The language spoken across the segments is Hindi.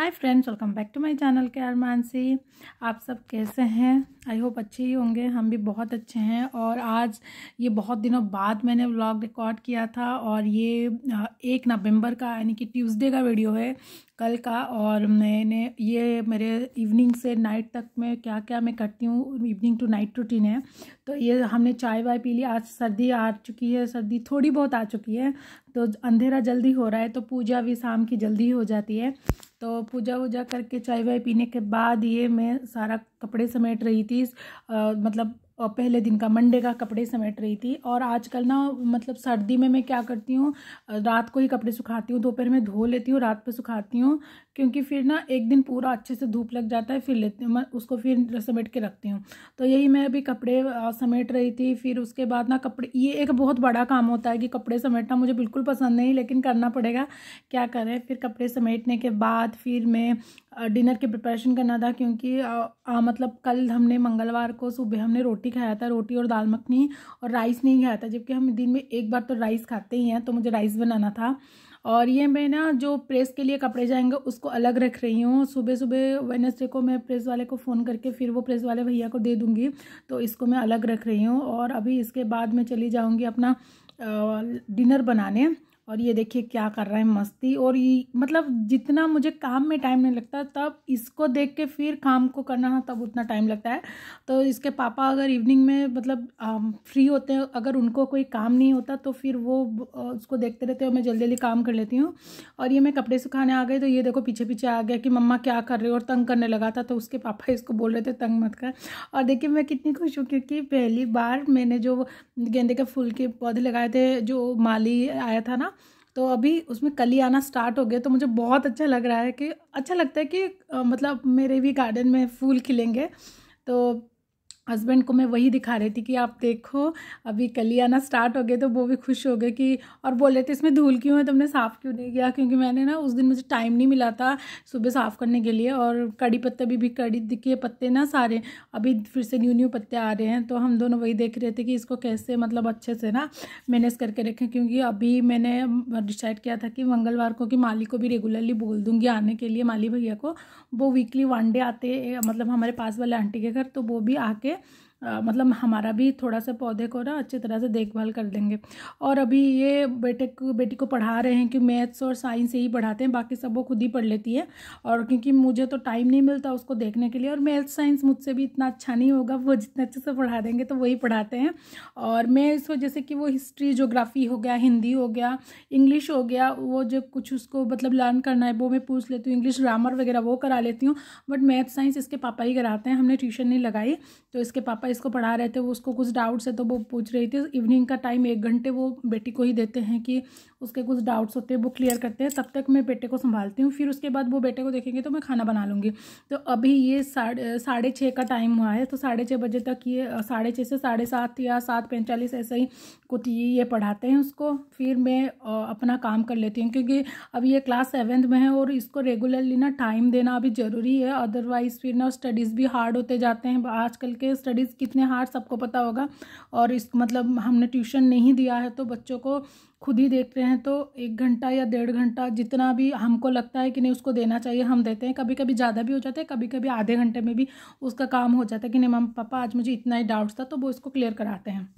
Hi friends, welcome back to my channel care Mansi. आप सब कैसे हैं? आई होप अच्छे ही होंगे। हम भी बहुत अच्छे हैं। और आज ये बहुत दिनों बाद मैंने व्लॉग रिकॉर्ड किया था और ये 1 नवंबर का यानी कि ट्यूसडे का वीडियो है, कल का। और मैंने ये मेरे इवनिंग से नाइट तक में क्या क्या मैं करती हूँ, इवनिंग टू नाइट रूटीन है। तो ये हमने चाय वाय पी ली। आज सर्दी आ चुकी है, सर्दी थोड़ी बहुत आ चुकी है, तो अंधेरा जल्दी हो रहा है, तो पूजा भी शाम की जल्दी हो जाती है। तो पूजा वूजा करके चाय वाय पीने के बाद ये मैं सारा कपड़े समेट रही थी। मतलब पहले दिन का मंडे का कपड़े समेट रही थी। और आजकल ना मतलब सर्दी में मैं क्या करती हूँ, रात को ही कपड़े सुखाती हूँ, दोपहर में धो लेती हूँ, रात पे सुखाती हूँ, क्योंकि फिर ना एक दिन पूरा अच्छे से धूप लग जाता है, फिर लेती हूँ मैं उसको, फिर समेट के रखती हूँ। तो यही मैं अभी कपड़े समेट रही थी। फिर उसके बाद ना कपड़े, ये एक बहुत बड़ा काम होता है कि कपड़े समेटना मुझे बिल्कुल पसंद नहीं, लेकिन करना पड़ेगा, क्या करें। फिर कपड़े समेटने के बाद फिर मैं डिनर की प्रिपरेशन करना था, क्योंकि मतलब कल हमने मंगलवार को सुबह हमने रोटी खाया था, रोटी और दाल मखनी, और राइस नहीं खाया था, जबकि हम दिन में एक बार तो राइस खाते ही हैं। तो मुझे राइस बनाना था। और ये मैं ना जो प्रेस के लिए कपड़े जाएंगे उसको अलग रख रही हूँ। सुबह सुबह वेडनेसडे को मैं प्रेस वाले को फ़ोन करके फिर वो प्रेस वाले भैया को दे दूँगी, तो इसको मैं अलग रख रही हूँ। और अभी इसके बाद मैं चली जाऊँगी अपना डिनर बनाने। और ये देखिए क्या कर रहा है, मस्ती। और ये मतलब जितना मुझे काम में टाइम नहीं लगता, तब इसको देख के फिर काम को करना ना, तब उतना टाइम लगता है। तो इसके पापा अगर इवनिंग में मतलब फ्री होते हैं, अगर उनको कोई काम नहीं होता, तो फिर वो उसको देखते रहते हैं और मैं जल्दी जल्दी काम कर लेती हूँ। और ये मैं कपड़े सुखाने आ गई, तो ये देखो पीछे पीछे आ गया कि मम्मा क्या कर रहे हो, और तंग करने लगा था। तो उसके पापा इसको बोल रहे थे तंग मत कर। और देखिए मैं कितनी खुश हूँ, क्योंकि पहली बार मैंने जो गेंदे के फूल के पौधे लगाए थे, जो माली आया था ना, तो अभी उसमें कली आना स्टार्ट हो गया। तो मुझे बहुत अच्छा लग रहा है, कि अच्छा लगता है कि मतलब मेरे भी गार्डन में फूल खिलेंगे। तो हस्बैंड को मैं वही दिखा रही थी कि आप देखो अभी कली आना स्टार्ट हो गए। तो वो भी खुश हो गए, कि और बोल रहे थे इसमें धूल क्यों है, तुमने साफ़ क्यों नहीं किया, क्योंकि मैंने ना उस दिन मुझे टाइम नहीं मिला था सुबह साफ़ करने के लिए। और कड़ी पत्ते भी कड़ी दिखे पत्ते ना सारे अभी फिर से न्यू पत्ते आ रहे हैं। तो हम दोनों वही देख रहे थे कि इसको कैसे मतलब अच्छे से ना मैनेज करके रखें, क्योंकि अभी मैंने डिसाइड किया था कि मंगलवार को कि माली को भी रेगुलरली बोल दूँगी आने के लिए, माली भैया को। वो वीकली 1 डे आते मतलब हमारे पास वाले आंटी के घर, तो वो भी आके मतलब हमारा भी थोड़ा सा पौधे को ना अच्छी तरह से देखभाल कर देंगे। और अभी ये बेटी को पढ़ा रहे हैं, कि मैथ्स और साइंस यही पढ़ाते हैं, बाकी सब वो खुद ही पढ़ लेती है। और क्योंकि मुझे तो टाइम नहीं मिलता उसको देखने के लिए, और मैथ्स साइंस मुझसे भी इतना अच्छा नहीं होगा, वो जितना अच्छे से पढ़ा देंगे तो वही पढ़ाते हैं। और मैं इसको जैसे कि वो हिस्ट्री ज्योग्राफी हो गया, हिंदी हो गया, इंग्लिश हो गया, वो जो कुछ उसको मतलब लर्न करना है वो मैं पूछ लेती हूँ, इंग्लिश ग्रामर वगैरह वो करा लेती हूँ। बट मैथ्स साइंस इसके पापा ही कराते हैं, हमने ट्यूशन नहीं लगाई। तो इसके पापा इसको पढ़ा रहे थे, वो उसको कुछ डाउट्स है तो वो पूछ रही थी। इवनिंग का टाइम 1 घंटे वो बेटी को ही देते हैं, कि उसके कुछ डाउट्स होते हैं वो क्लियर करते हैं। तब तक मैं बेटे को संभालती हूँ, फिर उसके बाद वो बेटे को देखेंगे तो मैं खाना बना लूँगी। तो अभी ये 6:30 का टाइम हुआ है। तो 6:30 बजे तक ये 6:30 से 7:30 या 7:45 ऐसा ही कुछ ये पढ़ाते हैं उसको। फिर मैं अपना काम कर लेती हूँ, क्योंकि अभी ये क्लास 7th में है और इसको रेगुलरली ना टाइम देना अभी ज़रूरी है। अदरवाइज़ फिर ना स्टडीज़ भी हार्ड होते जाते हैं। आजकल के स्टडीज़ कितने हार्ड सबको पता होगा। और इस मतलब हमने ट्यूशन नहीं दिया है, तो बच्चों को खुद ही देख रहे हैं। तो 1 घंटा या 1.5 घंटा जितना भी हमको लगता है कि नहीं उसको देना चाहिए, हम देते हैं। कभी कभी ज़्यादा भी हो जाता है, कभी कभी आधे घंटे में भी उसका काम हो जाता है, कि नहीं मम्मा पापा आज मुझे इतना ही डाउट्स था, तो वो इसको क्लियर कराते हैं।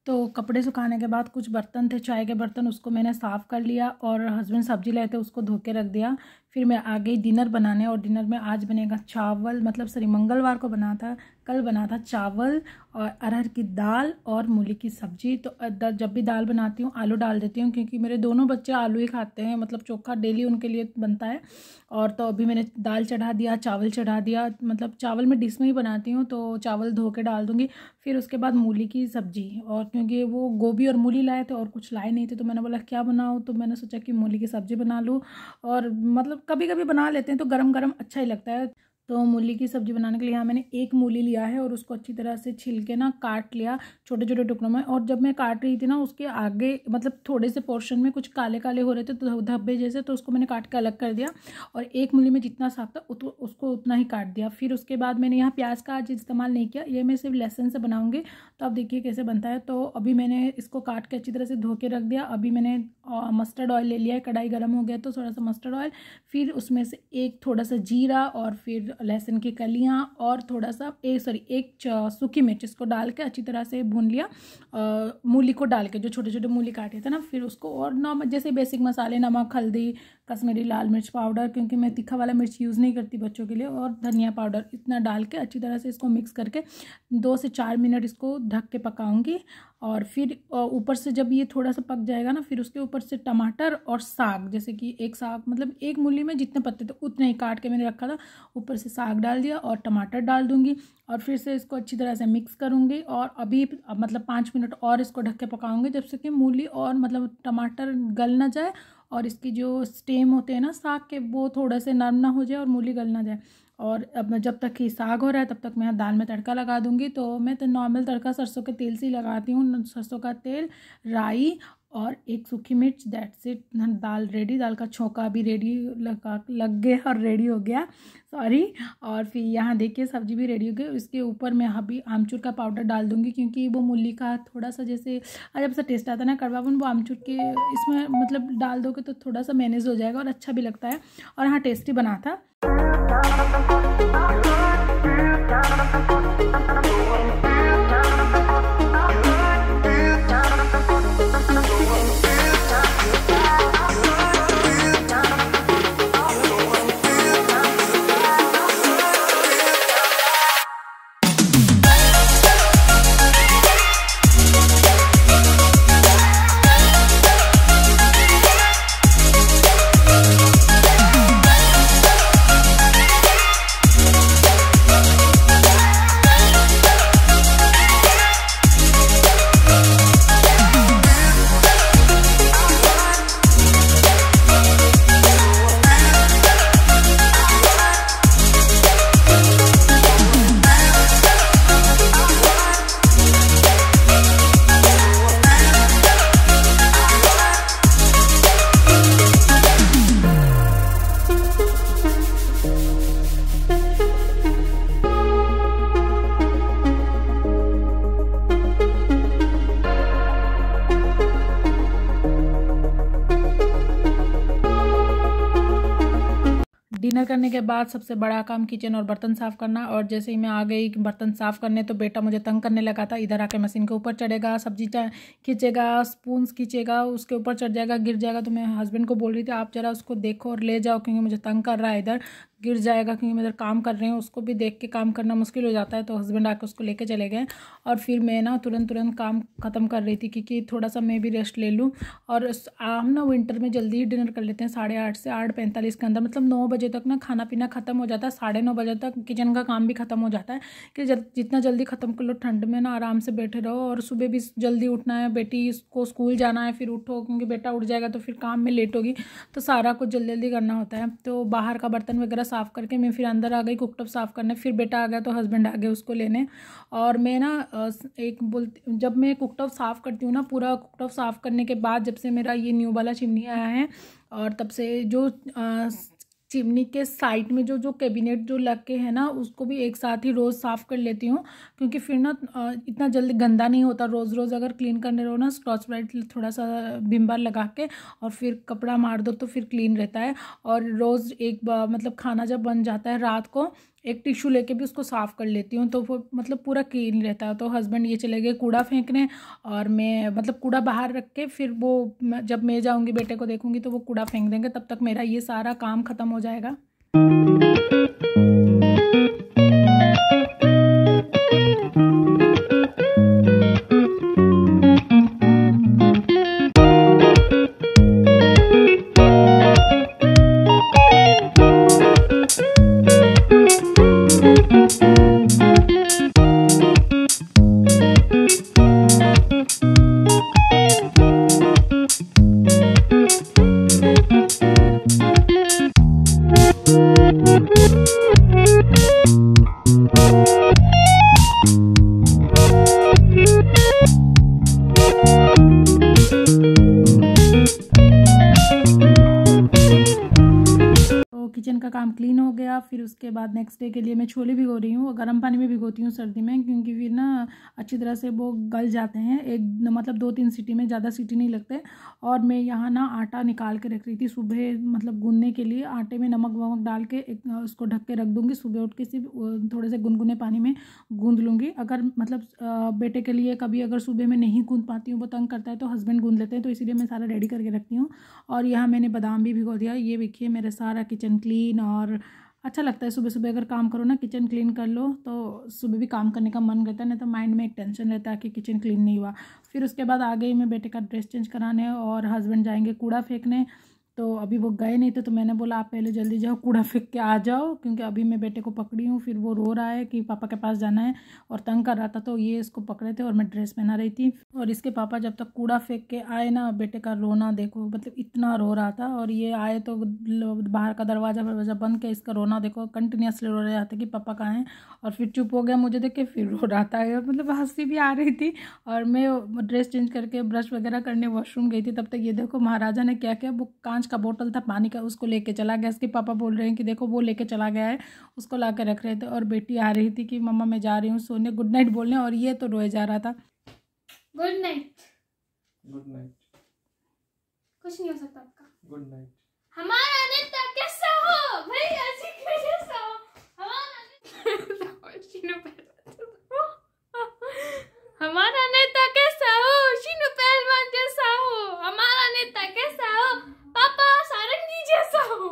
तो कपड़े सुखाने के बाद कुछ बर्तन थे, चाय के बर्तन, उसको मैंने साफ़ कर लिया और हस्बैंड सब्जी लाए थे उसको धो के रख दिया। फिर मैं आ गई डिनर बनाने, और डिनर में आज बनेगा चावल, मतलब सॉरी मंगलवार को बना था, कल बना था चावल और अरहर की दाल और मूली की सब्जी। तो जब भी दाल बनाती हूँ आलू डाल देती हूँ, क्योंकि मेरे दोनों बच्चे आलू ही खाते हैं, मतलब चोखा डेली उनके लिए बनता है। और तो अभी मैंने दाल चढ़ा दिया, चावल चढ़ा दिया, मतलब चावल मैं डिश में ही बनाती हूँ तो चावल धो के डाल दूँगी। फिर उसके बाद मूली की सब्जी, और क्योंकि वो गोभी और मूली लाए थे और कुछ लाए नहीं थे तो मैंने बोला क्या बनाऊँ, तो मैंने सोचा कि मूली की सब्ज़ी बना लूँ। और मतलब कभी कभी बना लेते हैं तो गरम गरम अच्छा ही लगता है। तो मूली की सब्ज़ी बनाने के लिए यहाँ मैंने एक मूली लिया है और उसको अच्छी तरह से छील के ना काट लिया छोटे छोटे टुकड़ों में। और जब मैं काट रही थी ना उसके आगे मतलब थोड़े से पोर्शन में कुछ काले काले हो रहे थे तो धब्बे जैसे, तो उसको मैंने काट के अलग कर दिया। और एक मूली में जितना साग था उसको उतना ही काट दिया। फिर उसके बाद मैंने यहाँ प्याज का आज इस्तेमाल नहीं किया, ये मैं सिर्फ लहसुन से बनाऊँगी। तो अब देखिए कैसे बनता है। तो अभी मैंने इसको काट के अच्छी तरह से धो के रख दिया। अभी मैंने मस्टर्ड ऑयल ले लिया है, कढ़ाई गर्म हो गया तो थोड़ा सा मस्टर्ड ऑयल, फिर उसमें से एक थोड़ा सा जीरा और फिर लहसुन की कलियां और थोड़ा सा एक सूखी मिर्च, इसको डाल के अच्छी तरह से भून लिया। मूली को डाल के जो छोटे छोटे मूली काटे थे ना, फिर उसको और नमक जैसे बेसिक मसाले, नमक, हल्दी, कश्मीरी लाल मिर्च पाउडर, क्योंकि मैं तीखा वाला मिर्च यूज़ नहीं करती बच्चों के लिए, और धनिया पाउडर, इतना डाल के अच्छी तरह से इसको मिक्स करके 2 से 4 मिनट इसको ढक के पकाऊंगी। और फिर ऊपर से जब ये थोड़ा सा पक जाएगा ना, फिर उसके ऊपर से टमाटर और साग, जैसे कि एक साग मतलब एक मूली में जितने पत्ते थे उतने ही काट के मैंने रखा था, ऊपर से साग डाल दिया और टमाटर डाल दूंगी। और फिर से इसको अच्छी तरह से मिक्स करूंगी और अभी मतलब 5 मिनट और इसको ढक के पकाऊंगी, जब से कि मूली और मतलब टमाटर गल ना जाए और इसकी जो स्टेम होते हैं ना साग के वो थोड़े से नरम ना हो जाए और मूली गल ना जाए। और अब जब तक ही साग हो रहा है तब तक मैं दाल में तड़का लगा दूंगी। तो मैं तो नॉर्मल तड़का सरसों के तेल से ही लगाती हूँ, सरसों का तेल, राई और एक सूखी मिर्च, दैट्स इट। दाल रेडी, दाल का छोंका भी रेडी लग गया और रेडी हो गया, सॉरी। और फिर यहाँ देखिए सब्जी भी रेडी हो गई। इसके ऊपर मैं अभी आमचूर का पाउडर डाल दूँगी, क्योंकि वो मूली का थोड़ा सा जैसे अजब सा टेस्ट आता है ना कड़वापन, वो आमचूर के इसमें मतलब डाल दोगे तो थोड़ा सा मैनेज हो जाएगा और अच्छा भी लगता है। और हाँ टेस्टी बना था। डिनर करने के बाद सबसे बड़ा काम किचन और बर्तन साफ़ करना। और जैसे ही मैं आ गई बर्तन साफ़ करने तो बेटा मुझे तंग करने लगा था, इधर आके मशीन के ऊपर चढ़ेगा, सब्जी खींचेगा, स्पून्स खींचेगा, उसके ऊपर चढ़ जाएगा, गिर जाएगा। तो मैं हस्बैंड को बोल रही थी आप जरा उसको देखो और ले जाओ, क्योंकि मुझे तंग कर रहा है, इधर गिर जाएगा, क्योंकि मैं इधर काम कर रही हूँ, उसको भी देख के काम करना मुश्किल हो जाता है। तो हस्बैंड आके उसको लेके चले गए और फिर मैं ना तुरंत काम ख़त्म कर रही थी, क्योंकि थोड़ा सा मैं भी रेस्ट ले लूँ। और हम ना विंटर में जल्दी ही डिनर कर लेते हैं, 8:30 से 8:45 के अंदर, मतलब 9 बजे तक ना खाना पीना ख़त्म हो जाता है, 9:30 बजे तक किचन का काम भी ख़त्म हो जाता है। कि जितना जल्दी ख़त्म कर लो, ठंड में ना आराम से बैठे रहो। और सुबह भी जल्दी उठना है, बेटी को स्कूल जाना है, फिर उठो, क्योंकि बेटा उठ जाएगा तो फिर काम में लेट होगी, तो सारा कुछ जल्दी जल्दी करना होता है। तो बाहर का बर्तन वगैरह साफ़ करके मैं फिर अंदर आ गई कुकटॉप साफ़ करने। फिर बेटा आ गया तो हस्बैंड आ गए उसको लेने। और मैं ना जब मैं कुकटॉप साफ़ करती हूँ ना, पूरा कुकटॉप साफ़ करने के बाद जब से मेरा ये न्यू वाला चिमनी आया है, और तब से जो चिमनी के साइड में जो कैबिनेट जो लग के है ना, उसको भी एक साथ ही रोज़ साफ़ कर लेती हूँ, क्योंकि फिर ना इतना जल्दी गंदा नहीं होता। रोज़ अगर क्लीन करने रहो ना, स्कॉच ब्राइट थोड़ा सा विम बार लगा के और फिर कपड़ा मार दो तो फिर क्लीन रहता है। और रोज़ एक मतलब खाना जब बन जाता है रात को, एक टिश्यू लेके भी उसको साफ़ कर लेती हूँ, तो वो मतलब पूरा क्लीन रहता है। तो हस्बैंड ये चले गए कूड़ा फेंकने, और मैं मतलब कूड़ा बाहर रख के फिर वो जब मैं जाऊँगी बेटे को देखूँगी तो वो कूड़ा फेंक देंगे, तब तक मेरा ये सारा काम ख़त्म हो जाएगा। किचन का काम क्लीन हो गया। फिर उसके बाद नेक्स्ट डे के लिए मैं छोले भिगो रही हूँ, गर्म पानी में भिगोती हूँ सर्दी में, क्योंकि फिर ना अच्छी तरह से वो गल जाते हैं, एक मतलब 2-3 सीटी में, ज़्यादा सीटी नहीं लगते। और मैं यहाँ ना आटा निकाल के रख रही थी सुबह, मतलब गूंदने के लिए। आटे में नमक वमक डाल के उसको ढक के रख दूँगी, सुबह उठ के सिर्फ थोड़े से गुनगुने पानी में गूँध लूँगी। अगर मतलब बेटे के लिए कभी अगर सुबह में नहीं गूँध पाती हूँ, वो तंग करता है, तो हस्बैंड गूँध लेते हैं, तो इसीलिए मैं सारा रेडी करके रखती हूँ। और यहाँ मैंने बादाम भी भिगो दिया। ये देखिए मेरा सारा किचन क्लीन, और अच्छा लगता है सुबह सुबह अगर काम करो ना, किचन क्लीन कर लो, तो सुबह भी काम करने का मन करता है, नहीं तो माइंड में एक टेंशन रहता है कि किचन क्लीन नहीं हुआ। फिर उसके बाद आ गई मैं बेटे का ड्रेस चेंज कराने, और हस्बैंड जाएंगे कूड़ा फेंकने। तो अभी वो गए नहीं थे, तो मैंने बोला आप पहले जल्दी जाओ कूड़ा फेंक के आ जाओ, क्योंकि अभी मैं बेटे को पकड़ी हूँ। फिर वो रो रहा है कि पापा के पास जाना है और तंग कर रहा था, तो ये इसको पकड़े थे और मैं ड्रेस पहना रही थी। और इसके पापा जब तक कूड़ा फेंक के आए ना, बेटे का रोना देखो, मतलब इतना रो रहा था। और ये आए तो बाहर का दरवाज़ा बंद के इसका रोना देखो, कंटिन्यूसली रो रहे थे कि पापा कहाँ हैं। और फिर चुप हो गया, मुझे देख के फिर रो रहा था, मतलब हंसी भी आ रही थी। और मैं ड्रेस चेंज करके ब्रश वगैरह करने वॉशरूम गई थी, तब तक ये देखो महाराजा ने क्या किया, वो कांच का बोतल था पानी का, उसको लेके चला गया। इसके पापा बोल रहे हैं कि देखो वो लेके चला गया है, उसको ला के रख रहे थे। और बेटी आ रही थी कि मम्मा मैं जा रही हूँ सोने, गुड नाइट बोलने, और ये तो रोए जा रहा था। Good night. Good night. कुछ नहीं हो सकता आपका। Good night. हमारा नेता कैसा हो भैया जी, कैसा हो हमारा नेता कैसा हो, शीनू पहलवान जैसा हो, हमारा नेता कैसा हो, पापा सारंगी जैसा हो।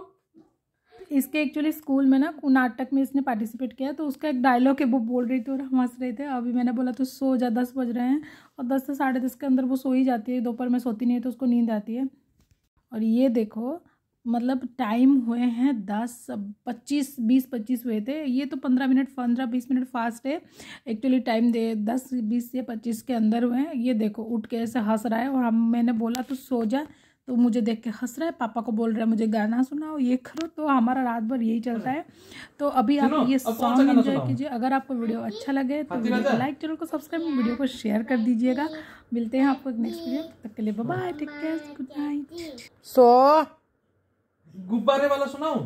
इसके एक्चुअली स्कूल में ना नाटक में इसने पार्टिसिपेट किया, तो उसका एक डायलॉग है, वो बोल रही थी और हम हंस रहे थे। अभी मैंने बोला तो सो जा, 10 बज रहे हैं, और 10 से 10:30 के अंदर वो सो ही जाती है। दोपहर में सोती नहीं है तो उसको नींद आती है। और ये देखो मतलब टाइम हुए हैं 20-25 हुए थे, ये तो 15-20 मिनट फास्ट है। एक्चुअली टाइम 10-20 से 25 के अंदर हुए हैं। ये देखो उठ के ऐसे हंस रहा है, और मैंने बोला तो सो जा, तो मुझे देख के हंस रहा है। पापा को बोल रहा है मुझे गाना सुनाओ, ये करो। तो हमारा रात भर यही चलता है। तो अभी आप ये सॉन्ग एंजॉय कीजिए। अगर आपको वीडियो अच्छा लगे तो वीडियो को लाइक, चैनल को सब्सक्राइब, वीडियो को शेयर कर दीजिएगा। मिलते हैं आपको नेक्स्ट वीडियो, तब तक के लिए bye bye, take care, good night. So गुब्बारे वाला सुनाओ।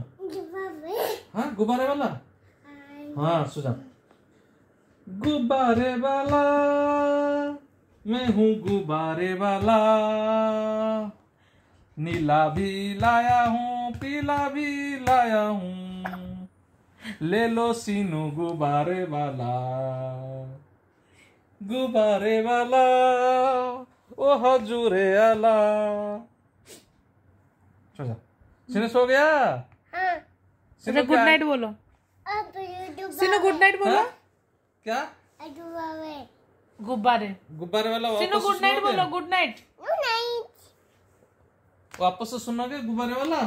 हाँ गुब्बारे वाला, हाँ सुना। गुब्बारे वाला मैं हूँ, गुब्बारे वाला, नीला भी लाया हूँ, पीला भी लाया हूँ, ले लो सीनू गुब्बारे वाला। गुब्बारे वाला ओ हजूरे आला। सिनू सो गया? हाँ। अच्छा गुड नाइट बोलो। सिनू गुड नाइट बोलो। क्या? गुब्बारे, गुब्बारे वाला सिनू गुड नाइट बोलो। Good night. Good night. वापस से सुनोगे गुब्बारे वाला?